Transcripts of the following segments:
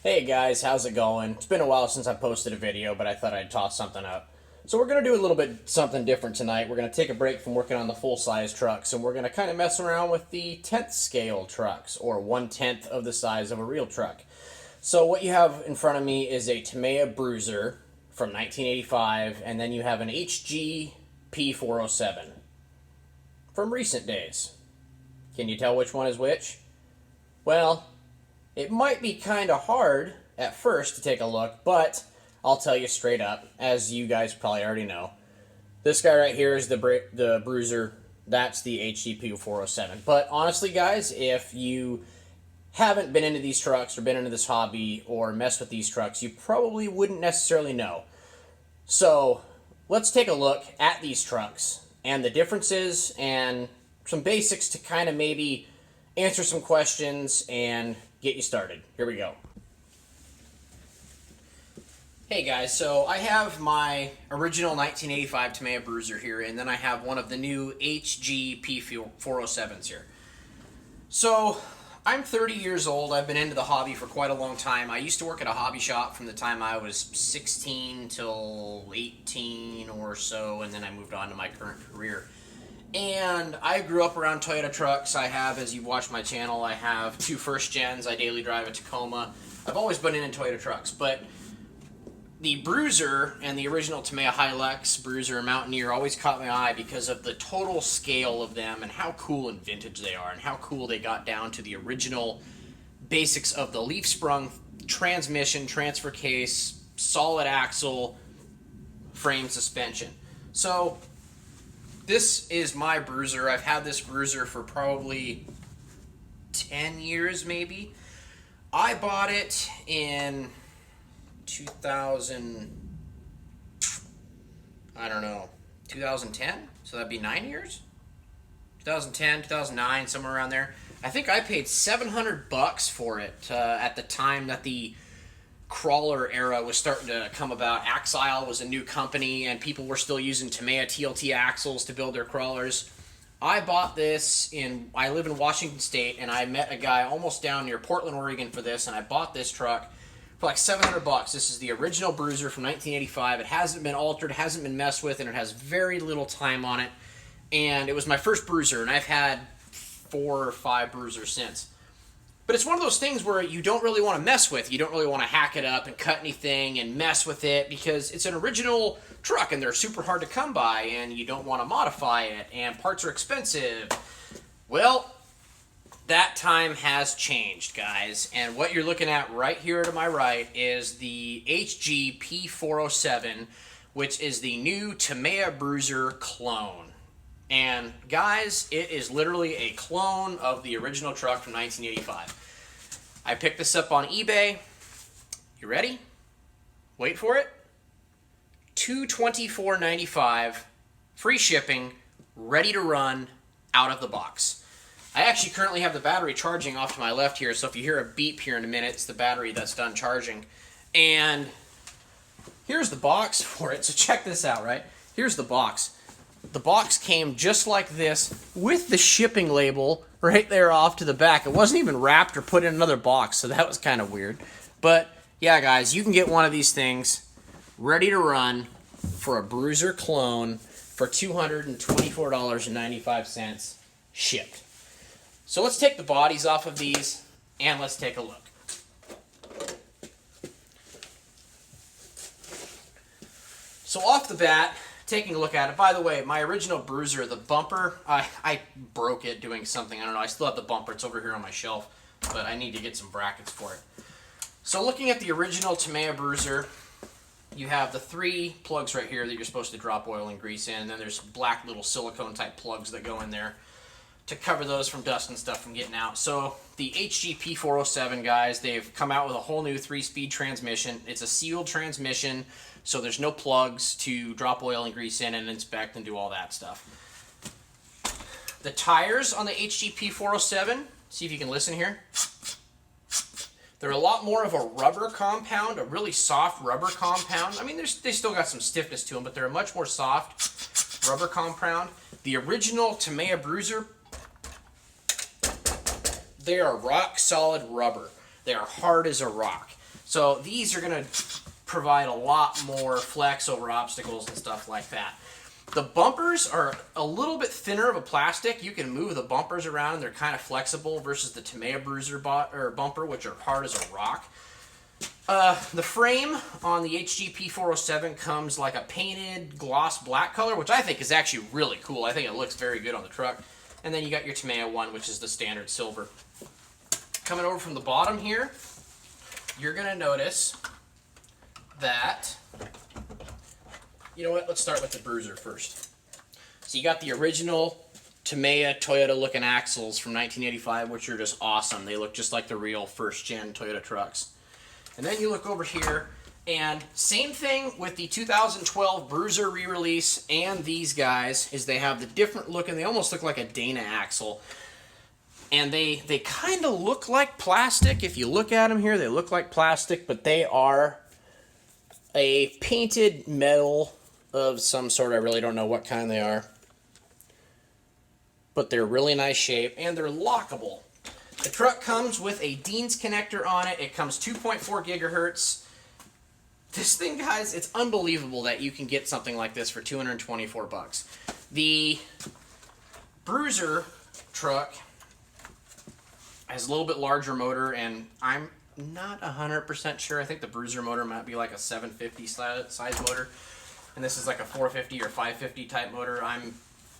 Hey guys, how's it going? It's been a while since I posted a video, but I thought I'd toss something up. So we're going to do a little bit something different tonight. We're going to take a break from working on the full-size trucks, and we're going to kind of mess around with the 10th scale trucks, or 1/10 of the size of a real truck. So what you have in front of me is a Tamiya Bruiser from 1985, and then you have an HG P407 from recent days. Can you tell which one is which? Well, it might be kind of hard at first to take a look, but I'll tell you straight up, as you guys probably already know, this guy right here is the Bruiser. That's the HG P407. But honestly, guys, if you haven't been into these trucks or been into this hobby or messed with these trucks, you probably wouldn't necessarily know. So let's take a look at these trucks and the differences and some basics to kind of maybe answer some questions and get you started. Here we go. Hey guys, so I have my original 1985 Tamiya Bruiser here, and then I have one of the new HG P407s here. So I'm 30 years old. I've been into the hobby for quite a long time. I used to work at a hobby shop from the time I was 16 till 18 or so, and then I moved on to my current career. And I grew up around Toyota trucks. I have, as you've watched my channel, I have two first gens. I daily drive a Tacoma. I've always been in Toyota trucks, but the Bruiser and the original Tamiya Hilux, Bruiser, and Mountaineer always caught my eye because of the total scale of them and how cool and vintage they are and how cool they got down to the original basics of the leaf sprung transmission, transfer case, solid axle, frame suspension. So this is my Bruiser. I've had this Bruiser for probably 10 years, maybe. I bought it in 2000, I don't know, 2010? So that'd be 9 years? 2010, 2009, somewhere around there. I think I paid $700 for it at the time that the crawler era was starting to come about. Axile was a new company, and people were still using Tamiya TLT axles to build their crawlers. I bought this I live in Washington State, and I met a guy almost down near Portland, Oregon for this, and I bought this truck for like $700. This is the original Bruiser from 1985. It hasn't been altered, hasn't been messed with, and it has very little time on it. And it was my first Bruiser, and I've had 4 or 5 Bruisers since. But it's one of those things where you don't really want to mess with. You don't really want to hack it up and cut anything and mess with it because it's an original truck and they're super hard to come by and you don't want to modify it and parts are expensive. Well, that time has changed, guys. And what you're looking at right here to my right is the HG P407, which is the new Tamiya Bruiser clone. And guys, it is literally a clone of the original truck from 1985. I picked this up on eBay. You ready? Wait for it. $224.95, free shipping, ready to run, out of the box. I actually currently have the battery charging off to my left here, so if you hear a beep here in a minute, it's the battery that's done charging. And here's the box for it, so check this out, right? Here's the box. The box came just like this with the shipping label right there off to the back. It wasn't even wrapped or put in another box, so that was kind of weird. But yeah, guys, you can get one of these things ready to run for a Bruiser clone for $224.95 shipped. So let's take the bodies off of these and let's take a look. So off the bat, taking a look at it. By the way, my original Bruiser, the bumper, I broke it doing something. I don't know. I still have the bumper. It's over here on my shelf, but I need to get some brackets for it. So looking at the original Tamiya Bruiser, you have the 3 plugs right here that you're supposed to drop oil and grease in, and then there's black little silicone type plugs that go in there to cover those from dust and stuff from getting out. So the HG P407, guys, they've come out with a whole new 3-speed transmission. It's a sealed transmission, so there's no plugs to drop oil and grease in and inspect and do all that stuff. The tires on the HG P407, see if you can listen here. They're a lot more of a rubber compound, a really soft rubber compound. I mean, they still got some stiffness to them, but they're a much more soft rubber compound. The original Tamiya Bruiser, they are rock solid rubber. They are hard as a rock. So these are going to provide a lot more flex over obstacles and stuff like that. The bumpers are a little bit thinner of a plastic. You can move the bumpers around and they're kind of flexible versus the Tamiya Bruiser bumper, which are hard as a rock. The frame on the HG P407 comes like a painted gloss black color, which I think is actually really cool. I think it looks very good on the truck. And then you got your Tamiya one, which is the standard silver. Coming over from the bottom here, you're going to notice that, you know what, let's start with the Bruiser first. So you got the original Tamiya Toyota looking axles from 1985, which are just awesome. They look just like the real first gen Toyota trucks. And then you look over here, and same thing with the 2012 Bruiser re-release and these guys, is they have the different look, and they almost look like a Dana axle. And they kind of look like plastic. If you look at them here, they look like plastic, but they are a painted metal of some sort. I really don't know what kind they are. But they're really nice shape, and they're lockable. The truck comes with a Dean's connector on it. It comes 2.4 gigahertz. This thing, guys, it's unbelievable that you can get something like this for 224 bucks. The Bruiser truck has a little bit larger motor, and I'm not 100% sure. I think the Bruiser motor might be like a 750 size motor, and this is like a 450 or 550 type motor.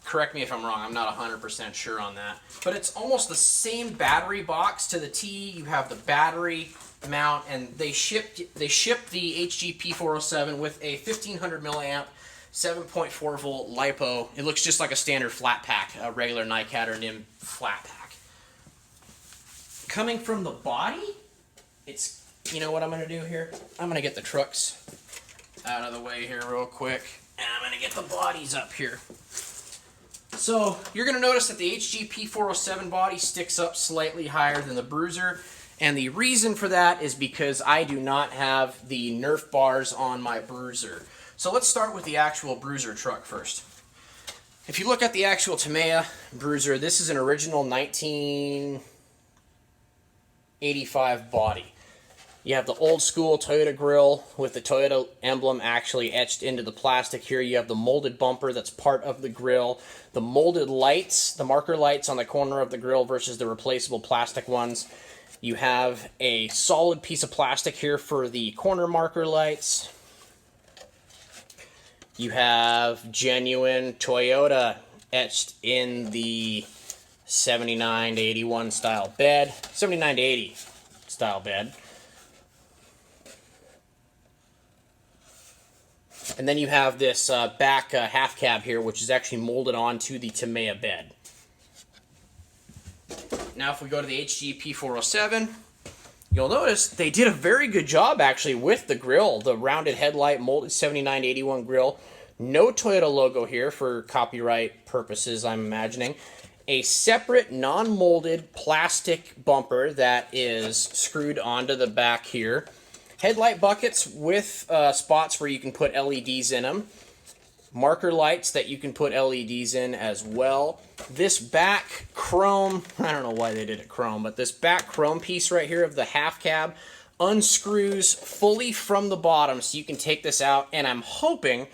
Correct me if I'm wrong, I'm not 100% sure on that. But it's almost the same battery box to the T. You have the battery mount, and they shipped the HG P407 with a 1500 milliamp 7.4 volt LiPo. It looks just like a standard flat pack, a regular NiCad or NIM flat pack. Coming from the body, it's, you know what I'm going to do here? I'm going to get the trucks out of the way here real quick, and I'm going to get the bodies up here. So you're going to notice that the HG P407 body sticks up slightly higher than the Bruiser, and the reason for that is because I do not have the Nerf bars on my Bruiser. So let's start with the actual Bruiser truck first. If you look at the actual Tamiya Bruiser, this is an original 1985 body. You have the old school Toyota grille with the Toyota emblem actually etched into the plastic here. You have the molded bumper that's part of the grille. The molded lights, the marker lights on the corner of the grille versus the replaceable plastic ones. You have a solid piece of plastic here for the corner marker lights. You have genuine Toyota etched in the 79 to 81 style bed. 79 to 80 style bed. And then you have this back half cab here, which is actually molded onto the Tamiya bed. Now if we go to the HG P407, you'll notice they did a very good job actually with the grille. The rounded headlight, molded 79 to 81 grille. No Toyota logo here for copyright purposes, I'm imagining. A separate non-molded plastic bumper that is screwed onto the back here. Headlight buckets with spots where you can put LEDs in them. Marker lights that you can put LEDs in as well. This back chrome, I don't know why they did it chrome, but this back chrome piece right here of the half cab unscrews fully from the bottom, so you can take this out. And I'm hoping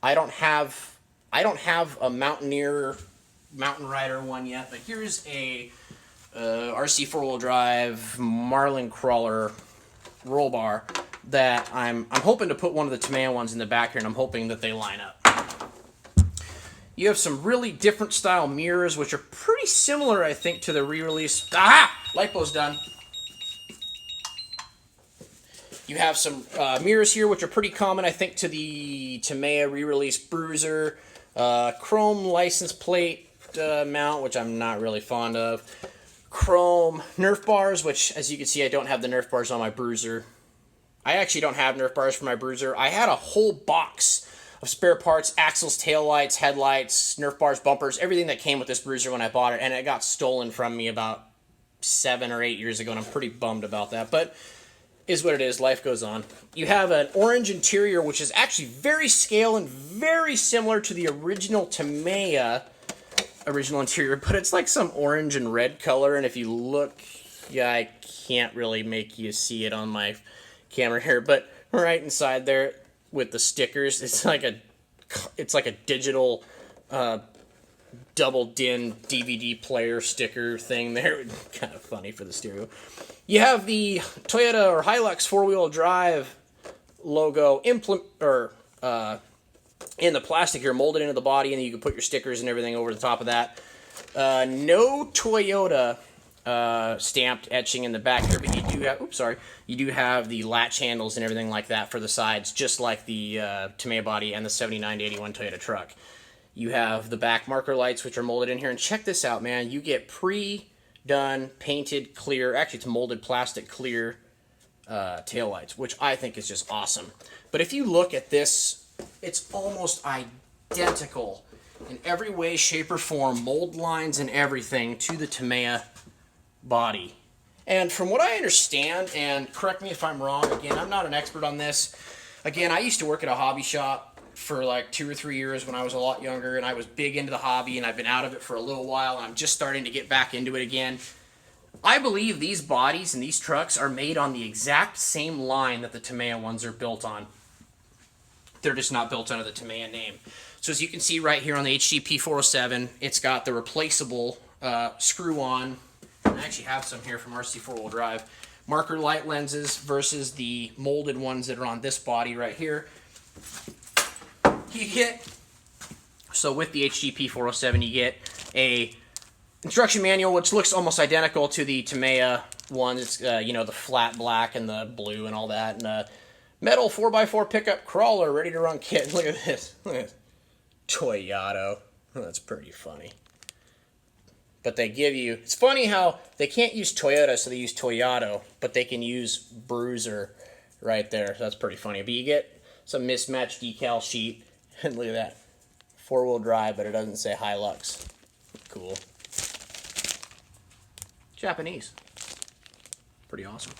I don't have a Mountaineer Mountain Rider one yet, but here's a RC four-wheel drive Marlin Crawler roll bar that I'm hoping to put one of the Tamiya ones in the back here, and I'm hoping that they line up. You have some really different style mirrors, which are pretty similar, I think, to the re-release. Aha! LiPo's done. You have some mirrors here, which are pretty common, I think, to the Tamiya re-release Bruiser. Chrome license plate mount, which I'm not really fond of. Chrome Nerf bars, which, as you can see, I don't have the Nerf bars on my Bruiser. I actually don't have Nerf bars for my Bruiser. I had a whole box of spare parts, axles, taillights, headlights, Nerf bars, bumpers, everything that came with this Bruiser when I bought it, and it got stolen from me about 7 or 8 years ago, and I'm pretty bummed about that, but is what it is. Life goes on. You have an orange interior, which is actually very scale and very similar to the original Tamiya original interior, but it's like some orange and red color, and if you look Yeah, I can't really make you see it on my camera here, but right inside there with the stickers, it's like a digital double din DVD player sticker thing there. Kind of funny for the stereo. You have the Toyota or Hilux four-wheel drive logo in the plastic here, molded into the body, and then you can put your stickers and everything over the top of that. No Toyota stamped etching in the back here, but you do have, you do have the latch handles and everything like that for the sides, just like the Tamiya body and the 79 to 81 Toyota truck. You have the back marker lights, which are molded in here, and check this out, man. You get pre-done, painted, clear, actually it's molded plastic clear taillights, which I think is just awesome. But if you look at this, it's almost identical in every way, shape, or form, mold lines and everything to the Tamiya body. And from what I understand, and correct me if I'm wrong, again, I'm not an expert on this. Again, I used to work at a hobby shop for like 2 or 3 years when I was a lot younger, and I was big into the hobby, and I've been out of it for a little while, and I'm just starting to get back into it again. I believe these bodies and these trucks are made on the exact same line that the Tamiya ones are built on. They're just not built under the Tamiya name. So as you can see right here on the HG P407, it's got the replaceable screw-on, and I actually have some here from RC 4-wheel drive, marker light lenses versus the molded ones that are on this body right here. You get, so with the HG P407, you get a instruction manual which looks almost identical to the Tamiya ones. It's you know, the flat black and the blue and all that, and a metal 4x4 pickup crawler ready to run kit. Look at this. Look at this. Toyota. Oh, that's pretty funny. But they give you, it's funny how they can't use Toyota, so they use Toyota, but they can use Bruiser right there. So that's pretty funny. But you get some mismatched decal sheet. And look at that. 4-wheel drive, but it doesn't say Hilux. Cool. Japanese. Pretty awesome.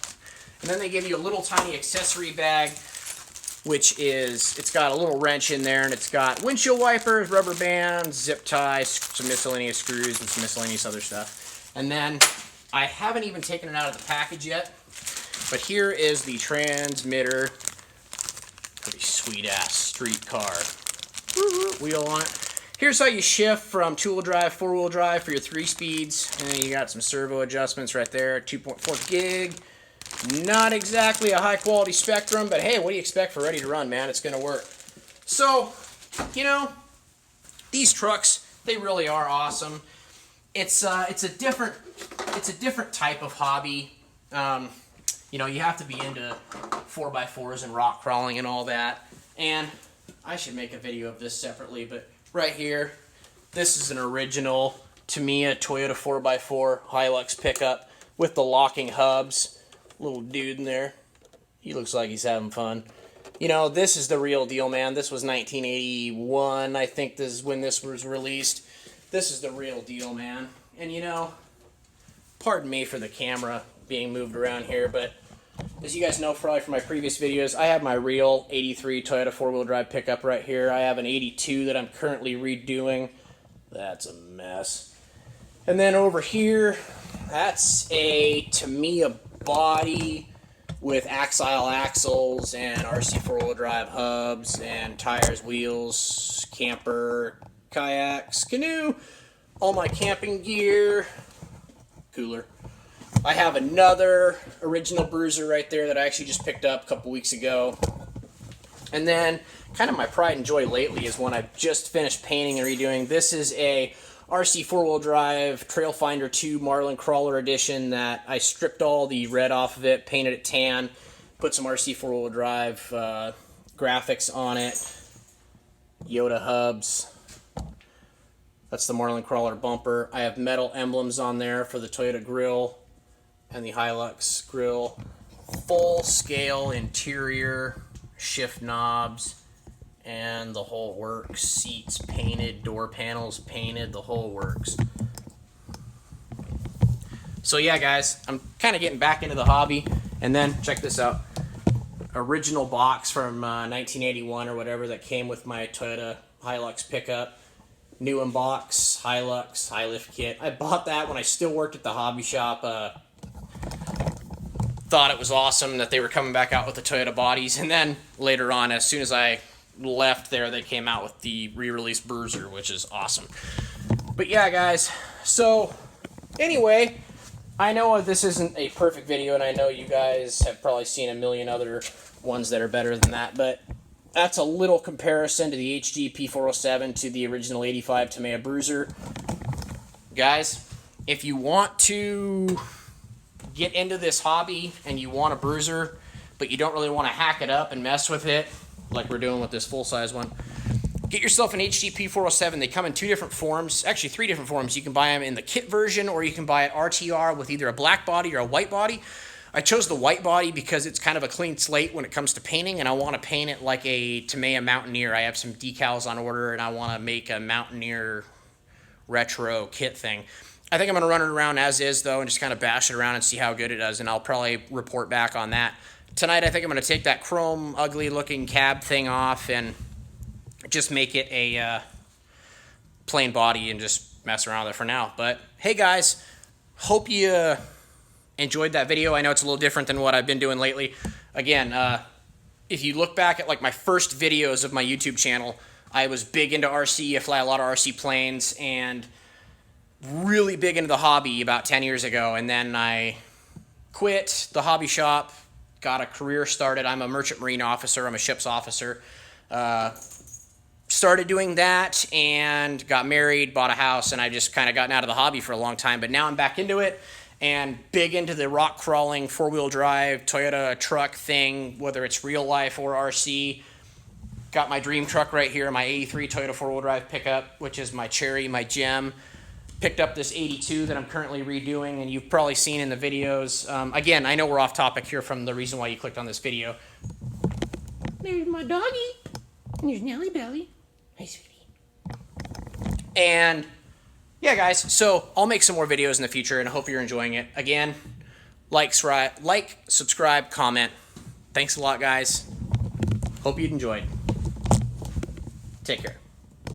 And then they give you a little tiny accessory bag, which is, it's got a little wrench in there, and it's got windshield wipers, rubber bands, zip ties, some miscellaneous screws, and some miscellaneous other stuff. And then, I haven't even taken it out of the package yet, but here is the transmitter. Pretty sweet-ass street car wheel on it. Here's how you shift from 2-wheel drive, 4-wheel drive for your 3 speeds. And then you got some servo adjustments right there, 2.4 gig. Not exactly a high-quality Spectrum, but hey, what do you expect for ready to run, man? It's going to work. So, you know, these trucks, they really are awesome. It's a different type of hobby. You know, you have to be into 4x4s and rock crawling and all that. And I should make a video of this separately, but right here, this is an original Tamiya Toyota 4x4 Hilux pickup with the locking hubs. Little dude in there. He looks like he's having fun. You know, this is the real deal, man. This was 1981. I think this is when this was released. This is the real deal, man. And you know, pardon me for the camera being moved around here, but as you guys know probably from my previous videos, I have my real 83 Toyota 4-wheel drive pickup right here. I have an 82 that I'm currently redoing. That's a mess. And then over here, that's a Tamiya body with Axile axles and RC 4-wheel drive hubs and tires, wheels, camper, kayaks, canoe, all my camping gear, cooler. I have another original Bruiser right there that I actually just picked up a couple weeks ago. And then, kind of my pride and joy lately is one I've just finished painting and redoing. This is a RC 4-wheel drive Trailfinder 2 Marlin Crawler Edition that I stripped all the red off of it, painted it tan, put some RC 4-wheel drive graphics on it, Yoda hubs. That's the Marlin Crawler bumper. I have metal emblems on there for the Toyota grill and the Hilux grill. Full scale interior, shift knobs, and the whole works. Seats painted, door panels painted, the whole works. So yeah, guys, I'm kind of getting back into the hobby. And then, check this out. Original box from 1981 or whatever that came with my Toyota Hilux pickup. New in box, Hilux, high lift kit. I bought that when I still worked at the hobby shop. thought it was awesome that they were coming back out with the Toyota bodies. And then later on, as soon as I left there, they came out with the re-released Bruiser, which is awesome. But yeah, guys, so anyway, I know this isn't a perfect video, and I know you guys have probably seen a million other ones that are better than that, but that's a little comparison to the HG P407 to the original 85 Tamiya Bruiser. Guys, if you want to get into this hobby and you want a Bruiser, but you don't really want to hack it up and mess with it, like we're doing with this full-size one, get yourself an HG P407. They come in 2 different forms, actually 3 different forms. You can buy them in the kit version, or you can buy it RTR with either a black body or a white body. I chose the white body because it's kind of a clean slate when it comes to painting, and I want to paint it like a Tamiya Mountaineer. I have some decals on order, and I want to make a Mountaineer retro kit thing. I think I'm going to run it around as is, though, and just kind of bash it around and see how good it does, and I'll probably report back on that. Tonight, I think I'm going to take that chrome, ugly-looking cab thing off and just make it a plain body and just mess around with it for now. But, hey, guys, hope you enjoyed that video. I know it's a little different than what I've been doing lately. Again, if you look back at, like, my first videos of my YouTube channel, I was big into RC. I fly a lot of RC planes, and really big into the hobby about 10 years ago, and then I quit the hobby shop, got a career started. I'm a merchant marine officer. I'm a ship's officer. Started doing that and got married, bought a house, and I just kind of gotten out of the hobby for a long time. But now I'm back into it and big into the rock crawling, 4-wheel drive, Toyota truck thing, whether it's real life or RC. Got my dream truck right here, my 83 Toyota 4-wheel drive pickup, which is my cherry, my gem. Picked up this 82 that I'm currently redoing, and you've probably seen in the videos. Again, I know we're off topic here from the reason why you clicked on this video. There's my doggy. There's Nelly Belly. Hi, sweetie. And, yeah, guys, so I'll make some more videos in the future, and I hope you're enjoying it. Again, like, subscribe, comment. Thanks a lot, guys. Hope you enjoyed. Take care.